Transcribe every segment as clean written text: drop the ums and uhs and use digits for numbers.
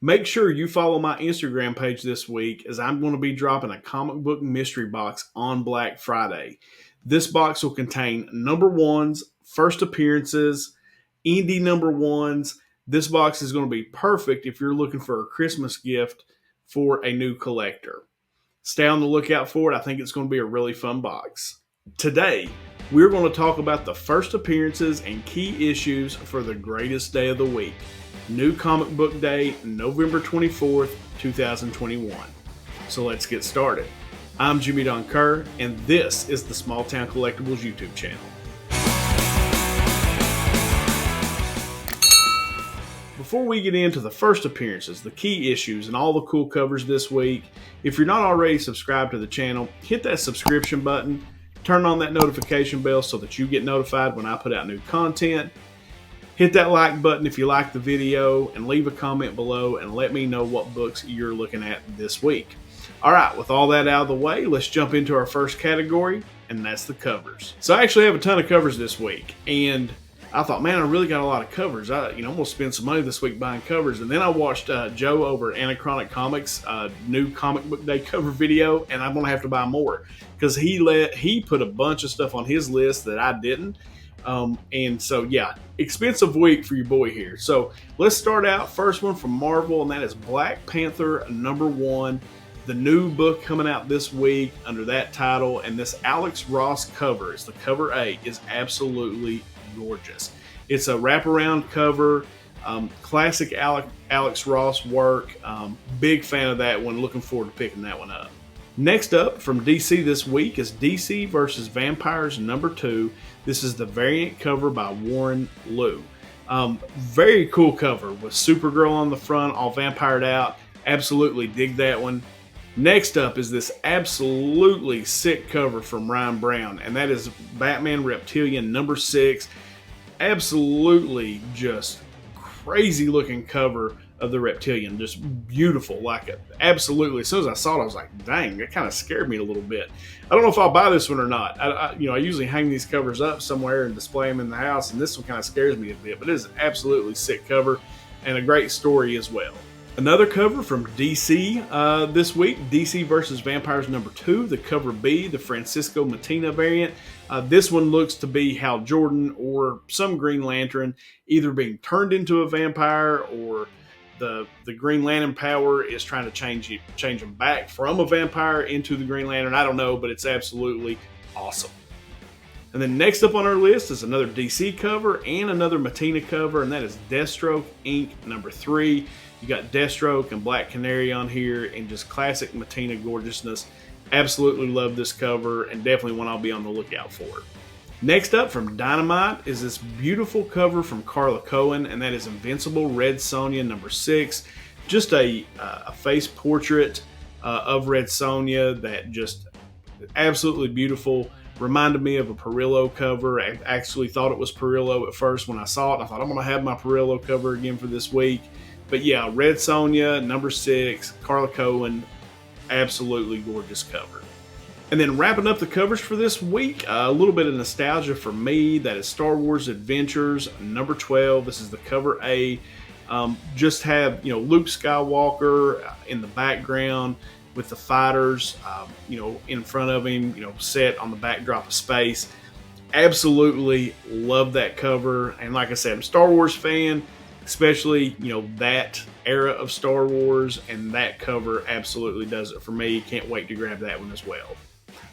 Make sure you follow my Instagram page this week as I'm going to be dropping a comic book mystery box on Black Friday. This box will contain number ones, first appearances, indie number ones. This box is going to be perfect if you're looking for a Christmas gift for a new collector. Stay on the lookout for it. I think it's going to be a really fun box. Today, we're going to talk about the first appearances and key issues for the greatest day of the week. New Comic Book Day, November 24th, 2021. So let's get started. I'm Jimmy Don Kerr, and this is the SmallTown Collectibles YouTube channel. Before we get into the first appearances, the key issues, and all the cool covers this week, if you're not already subscribed to the channel, hit that subscription button, turn on that notification bell so that you get notified when I put out new content. Hit that like button if you like the video, and leave a comment below and let me know what books you're looking at this week. All right, with all that out of the way, let's jump into our first category, and that's the covers. So I actually have a ton of covers this week, and I thought, man, I really got a lot of covers. I'm going to spend some money this week buying covers. And then I watched Joe over at Anachronic Comics, new Comic Book Day cover video, and I'm going to have to buy more because he put a bunch of stuff on his list that I didn't. And so, yeah, expensive week for your boy here. So let's start out. First one from Marvel, and that is Black Panther #1. The new book coming out this week under that title. And this Alex Ross cover, it's the cover A, is absolutely gorgeous. It's a wraparound cover, classic Alex Ross work. Big fan of that one. Looking forward to picking that one up. Next up from DC this week is DC vs. Vampires #2. This is the variant cover by Warren Liu. Very cool cover with Supergirl on the front, all vampired out. Absolutely dig that one. Next up is this absolutely sick cover from Ryan Brown, and that is Batman Reptilian #6. Absolutely just crazy looking cover of the Reptilian, just beautiful, like it. Absolutely. As soon as I saw it, I was like, dang, that kind of scared me a little bit. I don't know if I'll buy this one or not. I usually hang these covers up somewhere and display them in the house, and this one kind of scares me a bit, but it is an absolutely sick cover and a great story as well. Another cover from DC this week, DC vs. Vampires #2, the cover B, the Francisco Mattina variant. This one looks to be Hal Jordan or some Green Lantern either being turned into a vampire, or the Green Lantern power is trying to change him back from a vampire into the Green Lantern. I don't know, but it's absolutely awesome. And then next up on our list is another DC cover and another Mattina cover, and that is Deathstroke Inc. #3. You got Deathstroke and Black Canary on here, and just classic Mattina gorgeousness. Absolutely love this cover, and definitely one I'll be on the lookout for. Next up from Dynamite is this beautiful cover from Carla Cohen, and that is Invincible Red Sonja #6. Just a face portrait of Red Sonja that just absolutely beautiful. Reminded me of a Perillo cover. I actually thought it was Perillo at first when I saw it. I thought, I'm going to have my Perillo cover again for this week. But yeah, Red Sonja #6, Carla Cohen, absolutely gorgeous cover. And then wrapping up the covers for this week, a little bit of nostalgia for me. That is Star Wars Adventures #12. This is the cover A. Just have Luke Skywalker in the background with the fighters, in front of him, set on the backdrop of space. Absolutely love that cover. And like I said, I'm a Star Wars fan, especially that era of Star Wars, and that cover absolutely does it for me. Can't wait to grab that one as well.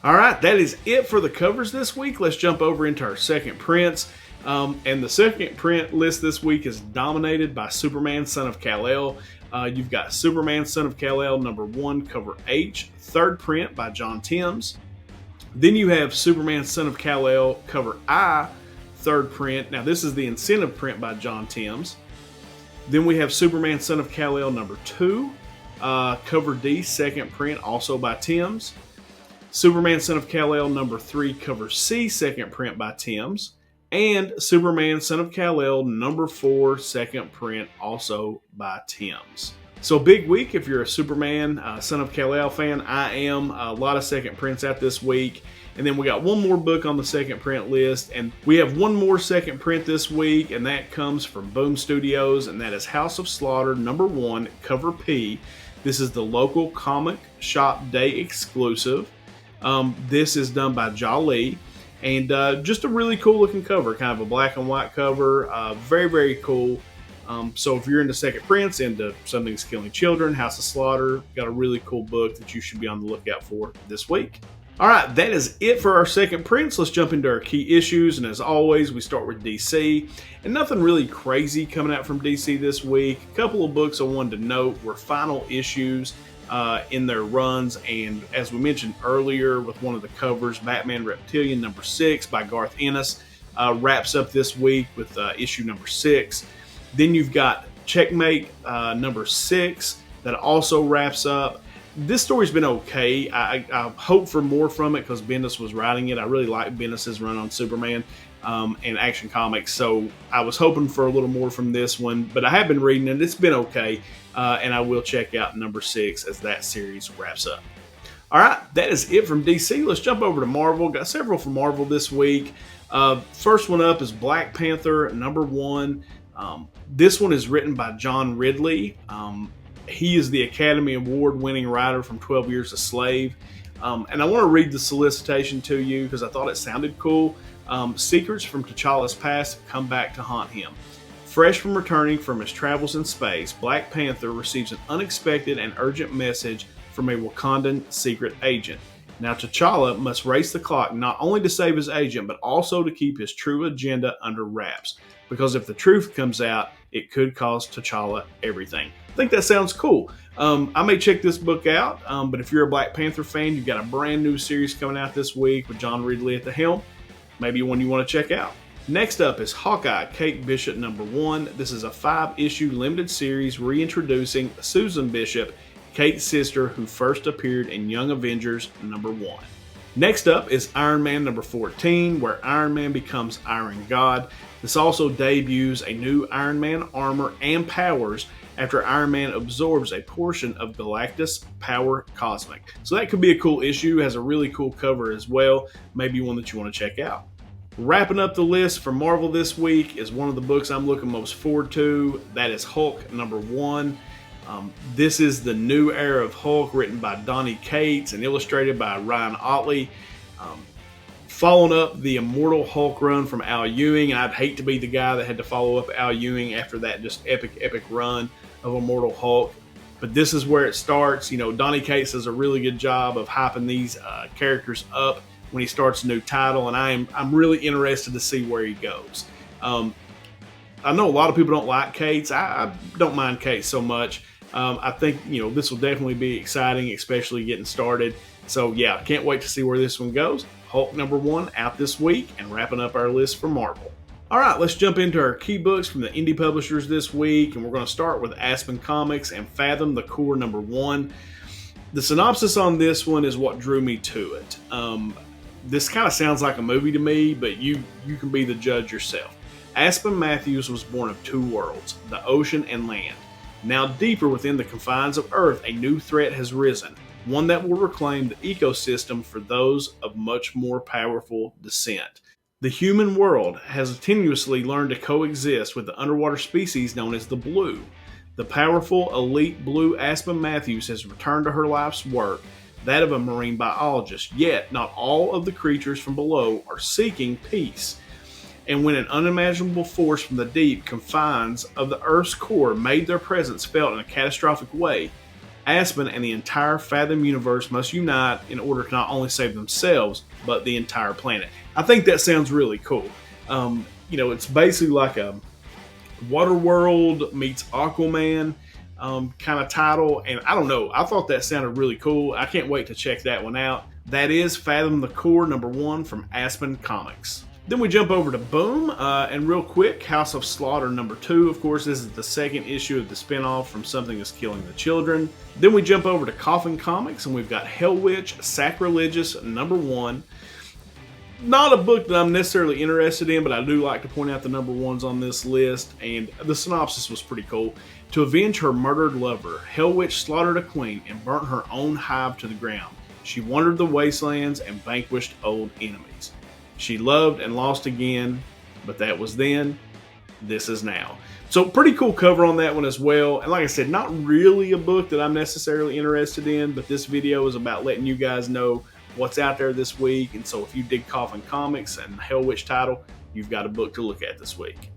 All right, that is it for the covers this week. Let's jump over into our second prints. And the second print list this week is dominated by Superman Son of Kal-El. You've got Superman Son of Kal-El #1, cover H, third print by John Timms. Then you have Superman Son of Kal-El, cover I, third print. Now this is the incentive print by John Timms. Then we have Superman Son of Kal-El #2, cover D, second print, also by Timms. Superman Son of Kal-El #3, cover C, second print by Timms. And Superman Son of Kal-El #4, second print, also by Timms. So big week if you're a Superman, Son of Kal-El fan. I am. A lot of second prints out this week. And then we got one more book on the second print list. And we have one more second print this week, and that comes from Boom Studios, and that is House of Slaughter #1, cover P. This is the local comic shop day exclusive. This is done by Jolly. And just a really cool looking cover, kind of a black and white cover. Very, very cool. So if you're into second prints, into Something's Killing Children, House of Slaughter, got a really cool book that you should be on the lookout for this week. All right, that is it for our second prints. Let's jump into our key issues. And as always, we start with DC. And nothing really crazy coming out from DC this week. A couple of books I wanted to note were final issues in their runs. And as we mentioned earlier with one of the covers, Batman Reptilian #6 by Garth Ennis wraps up this week with issue #6. Then you've got Checkmate #6 that also wraps up. This story's been okay. I hope for more from it because Bendis was writing it. I really like Bendis' run on Superman and Action Comics, so I was hoping for a little more from this one, but I have been reading it. It's been okay, and I will check out #6 as that series wraps up. All right, that is it from DC. Let's jump over to Marvel. Got several from Marvel this week. First one up is Black Panther #1. This one is written by John Ridley. He is the Academy Award-winning writer from 12 Years a Slave. And I want to read the solicitation to you because I thought it sounded cool. Secrets from T'Challa's past have come back to haunt him. Fresh from returning from his travels in space, Black Panther receives an unexpected and urgent message from a Wakandan secret agent. Now T'Challa must race the clock not only to save his agent, but also to keep his true agenda under wraps. Because if the truth comes out, it could cost T'Challa everything. I think that sounds cool. I may check this book out, but if you're a Black Panther fan, you've got a brand new series coming out this week with John Ridley at the helm. Maybe one you want to check out. Next up is Hawkeye, Kate Bishop #1. This is a 5-issue limited series reintroducing Susan Bishop, Kate's sister who first appeared in Young Avengers #1. Next up is Iron Man #14, where Iron Man becomes Iron God. This also debuts a new Iron Man armor and powers after Iron Man absorbs a portion of Galactus' power cosmic. So that could be a cool issue. It has a really cool cover as well. Maybe one that you want to check out. Wrapping up the list for Marvel this week is one of the books I'm looking most forward to. That is Hulk #1. This is the new era of Hulk, written by Donny Cates and illustrated by Ryan Ottley. Following up the Immortal Hulk run from Al Ewing, and I'd hate to be the guy that had to follow up Al Ewing after that just epic run of Immortal Hulk. But this is where it starts. You know, Donny Cates does a really good job of hyping these characters up when he starts a new title, and I'm really interested to see where he goes. I know a lot of people don't like Cates. I don't mind Cates so much. I think, you know, this will definitely be exciting, especially getting started. So yeah, can't wait to see where this one goes. Hulk #1 out this week and wrapping up our list for Marvel. All right, let's jump into our key books from the indie publishers this week, and we're going to start with Aspen Comics and Fathom the Core #1. The synopsis on this one is what drew me to it. This kind of sounds like a movie to me, but you can be the judge yourself. Aspen Matthews was born of two worlds, the ocean and land. Now deeper within the confines of Earth, a new threat has risen, one that will reclaim the ecosystem for those of much more powerful descent. The human world has tenuously learned to coexist with the underwater species known as the Blue. The powerful, elite Blue Aspen Matthews has returned to her life's work, that of a marine biologist, yet not all of the creatures from below are seeking peace. And when an unimaginable force from the deep confines of the Earth's core made their presence felt in a catastrophic way, Aspen and the entire Fathom universe must unite in order to not only save themselves, but the entire planet. I think that sounds really cool. You know, it's basically like a Waterworld meets Aquaman kind of title, and I don't know, I thought that sounded really cool. I can't wait to check that one out. That is Fathom the Core #1 from Aspen Comics. Then we jump over to Boom, and real quick, House of Slaughter #2. Of course, this is the second issue of the spinoff from Something is Killing the Children. Then we jump over to Coffin Comics, and we've got Hell Witch Sacrilegious #1. Not a book that I'm necessarily interested in, but I do like to point out the #1s on this list, and the synopsis was pretty cool. To avenge her murdered lover, Hell Witch slaughtered a queen and burnt her own hive to the ground. She wandered the wastelands and vanquished old enemies. She loved and lost again, but that was then. This is now. So pretty cool cover on that one as well. And like I said, not really a book that I'm necessarily interested in, but this video is about letting you guys know what's out there this week. And so if you dig Coffin Comics and Hell Witch title, you've got a book to look at this week.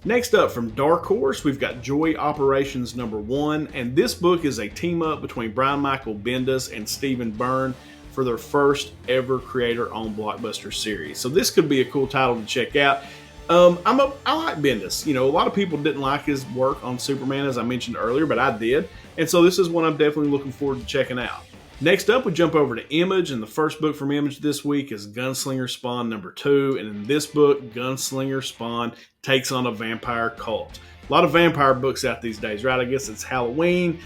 Next up from Dark Horse, we've got Joy Operations #1, and this book is a team-up between Brian Michael Bendis and Stephen Byrne for their first ever creator-owned blockbuster series. So this could be a cool title to check out. I like Bendis. You know, a lot of people didn't like his work on Superman, as I mentioned earlier, but I did, and so this is one I'm definitely looking forward to checking out. Next up, we jump over to Image, and the first book from Image this week is Gunslinger Spawn #2, and in this book, Gunslinger Spawn takes on a vampire cult. A lot of vampire books out these days, right? I guess it's Halloween.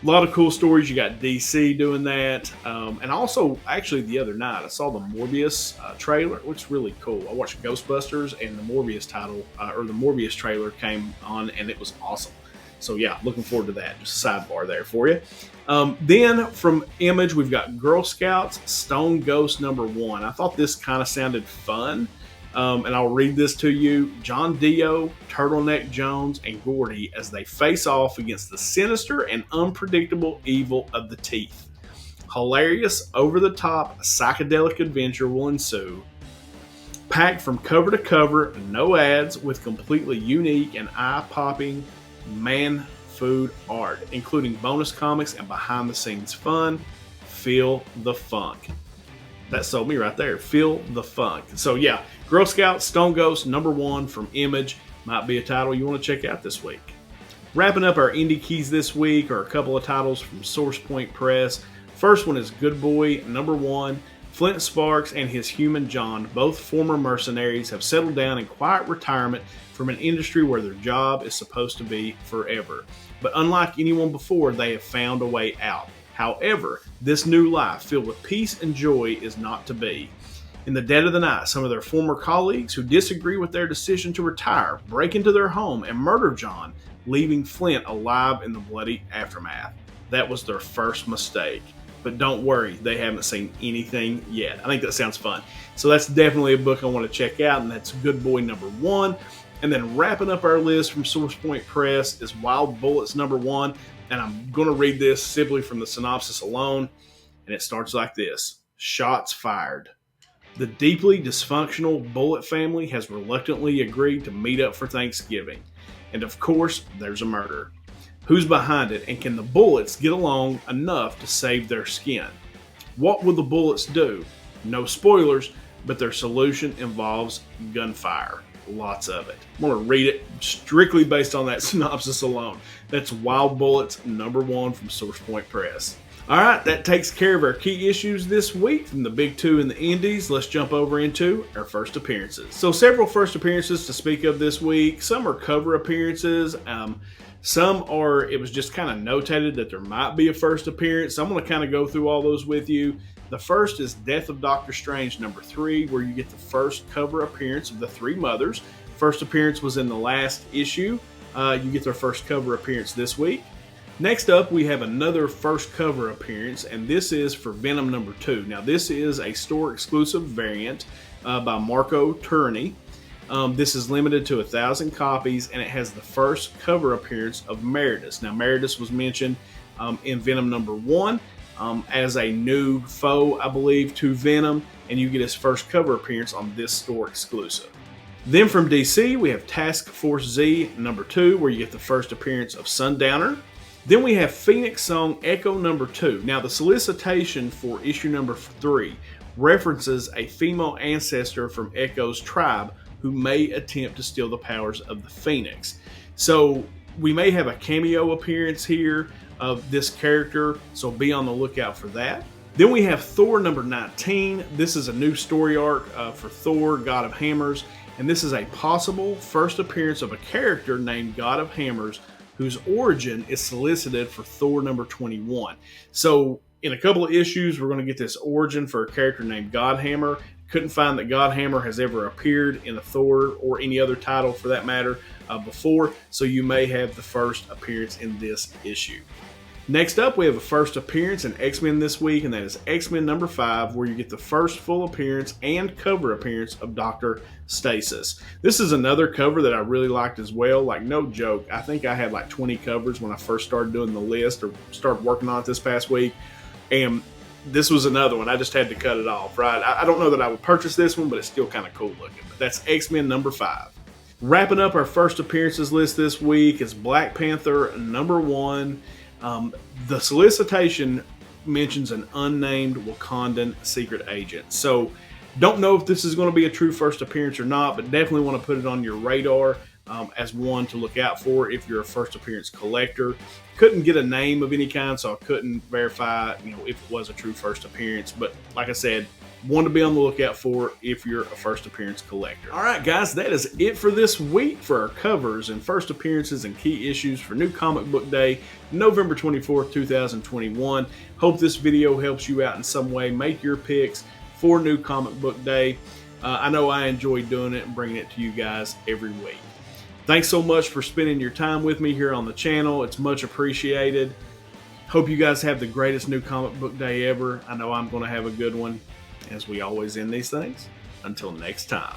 A lot of cool stories. You got DC doing that. And also, actually, the other night, I saw the Morbius trailer. It looks really cool. I watched Ghostbusters, and the Morbius the Morbius trailer came on, and it was awesome. So yeah, looking forward to that. Just a sidebar there for you. Then from Image, we've got Girl Scouts Stone Ghost #1. I thought this kind of sounded fun. And I'll read this to you. John Dio, Turtleneck Jones, and Gordy as they face off against the sinister and unpredictable evil of the Teeth. Hilarious, over-the-top, psychedelic adventure will ensue. Packed from cover to cover, no ads, with completely unique and eye-popping man-food art, including bonus comics and behind-the-scenes fun. Feel the funk. That sold me right there. Feel the funk. So yeah, Girl Scouts Stone Ghost #1 from Image might be a title you want to check out this week. Wrapping up our indie keys this week are a couple of titles from Source Point Press. First one is Good Boy #1. Flint Sparks and his human John, both former mercenaries, have settled down in quiet retirement from an industry where their job is supposed to be forever. But unlike anyone before, they have found a way out. However, this new life filled with peace and joy is not to be. In the dead of the night, some of their former colleagues who disagree with their decision to retire break into their home and murder John, leaving Flint alive in the bloody aftermath. That was their first mistake. But don't worry, they haven't seen anything yet. I think that sounds fun. So that's definitely a book I want to check out, and that's Good Boy #1. And then wrapping up our list from Source Point Press is Wild Bullets #1. And I'm going to read this simply from the synopsis alone. And it starts like this. Shots fired. The deeply dysfunctional Bullet family has reluctantly agreed to meet up for Thanksgiving. And of course, there's a murder. Who's behind it, and can the Bullets get along enough to save their skin? What will the Bullets do? No spoilers, but their solution involves gunfire. Lots of it. I'm going to read it strictly based on that synopsis alone. That's Wild Bullets #1 from Source Point Press. All right, that takes care of our key issues this week from the big two and the indies. Let's jump over into our first appearances. So several first appearances to speak of this week. Some are cover appearances. Some are, it was just kind of notated that there might be a first appearance. So I'm going to kind of go through all those with you. The first is Death of Doctor Strange #3, where you get the first cover appearance of the Three Mothers. First appearance was in the last issue. You get their first cover appearance this week. Next up, we have another first cover appearance, and this is for Venom #2. Now, this is a store-exclusive variant by Marco Turini. This is limited to 1,000 copies, and it has the first cover appearance of Meredith. Now, Meredith was mentioned in Venom #1 as a new foe, I believe, to Venom, and you get his first cover appearance on this store exclusive. Then from DC, we have Task Force Z #2, where you get the first appearance of Sundowner. Then we have Phoenix Song Echo #2. Now, the solicitation for issue #3 references a female ancestor from Echo's tribe who may attempt to steal the powers of the Phoenix. So we may have a cameo appearance here of this character, so be on the lookout for that. Then we have Thor #19. This is a new story arc for Thor, God of Hammers, and this is a possible first appearance of a character named God of Hammers, whose origin is solicited for Thor #21. So in a couple of issues, we're going to get this origin for a character named Godhammer. Couldn't find that Godhammer has ever appeared in a Thor or any other title for that matter, before, so you may have the first appearance in this issue. Next up, we have a first appearance in X-Men this week, and that is X-Men number 5, where you get the first full appearance and cover appearance of Dr. Stasis. This is another cover that I really liked as well. Like, no joke, I think I had like 20 covers when I first started doing the list or started working on it this past week, and this was another one. I just had to cut it off, right? I don't know that I would purchase this one, but it's still kind of cool looking. But that's X-Men number 5. Wrapping up our first appearances list this week is Black Panther number 1. The solicitation mentions an unnamed Wakandan secret agent. So don't know if this is going to be a true first appearance or not, but definitely want to put it on your radar as one to look out for if you're a first appearance collector. Couldn't get a name of any kind, so I couldn't verify, if it was a true first appearance. But like I said, one to be on the lookout for if you're a first appearance collector. All right, guys, that is it for this week for our covers and first appearances and key issues for New Comic Book Day, November 24th, 2021. Hope this video helps you out in some way. Make your picks for New Comic Book Day. I know I enjoy doing it and bringing it to you guys every week. Thanks so much for spending your time with me here on the channel. It's much appreciated. Hope you guys have the greatest New Comic Book Day ever. I know I'm going to have a good one. As we always end these things, until next time.